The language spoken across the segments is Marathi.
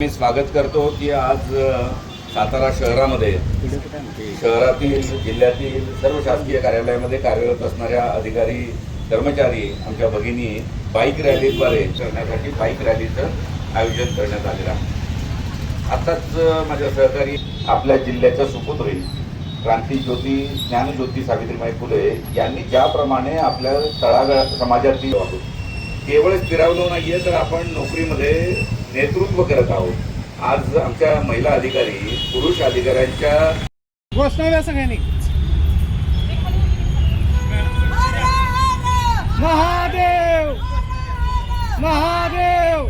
मी स्वागत करतो की आज सातारा शहरामध्ये शहरातील जिल्ह्यातील सर्व शासकीय कार्यालयामध्ये कार्यरत असणाऱ्या अधिकारी कर्मचारी आमच्या भगिनी बाईक रॅलीद्वारे करण्यासाठी बाईक रॅलीचं आयोजन करण्यात आलेलं आहे। आताच माझ्या सहकारी आपल्या जिल्ह्याच्या सुपुत्री क्रांतीज्योती ज्ञानज्योती सावित्रीबाई फुले यांनी ज्याप्रमाणे आपल्या तळागाळ समाजातील केवळ स्थिरावलो नाहीये तर आपण नोकरीमध्ये नेतृत्व करत आहोत। आज आमच्या महिला अधिकारी पुरुष अधिकाऱ्यांच्या घोषणा सगळ्यांनी महादेव महादेव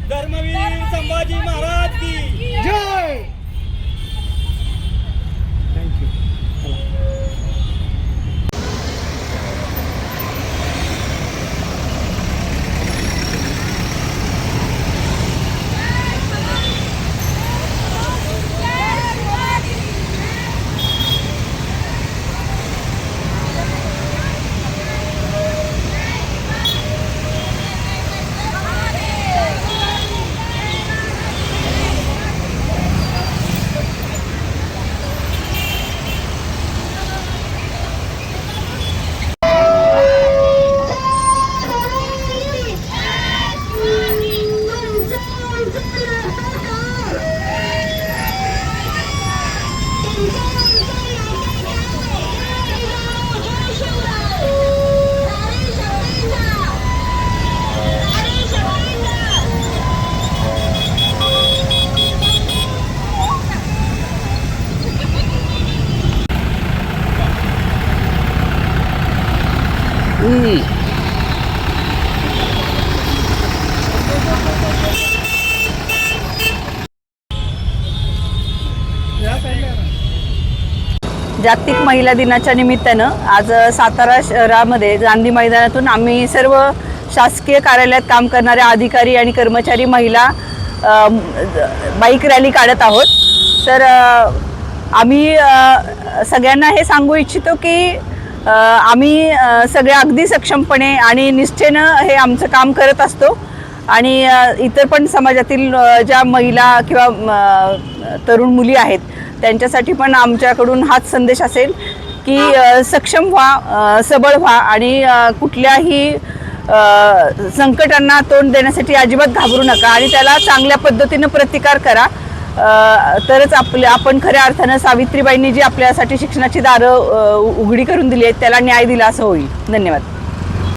धर्मवीर संभाजी महाराज की जय। थँक्यू। जागतिक महिला दिनाच्या निमित्तानं आज सातारा शहरामध्ये गांधी मैदानातून आम्ही सर्व शासकीय कार्यालयात काम करणाऱ्या अधिकारी आणि कर्मचारी महिला बाईक रॅली काढत आहोत। तर आम्ही सगळ्यांना हे सांगू इच्छितो की आम्ही सगळे अगदी सक्षमपणे आणि निष्ठेनं हे आमचं काम करत असतो आणि इतर पण समाजातील ज्या महिला किंवा तरुण मुली आहेत त्यांच्यासाठी पण आमच्याकडून हाच संदेश असेल की सक्षम व्हा, सबळ व्हा आणि कुठल्याही संकटांना तोंड देण्यासाठी अजिबात घाबरू नका आणि त्याला चांगल्या पद्धतीनं प्रतिकार करा। तरच आपण खऱ्या अर्थानं सावित्रीबाईंनी जी आपल्यासाठी शिक्षणाची दारं उघडी करून दिली आहेत त्याला न्याय दिला असं होईल। धन्यवाद।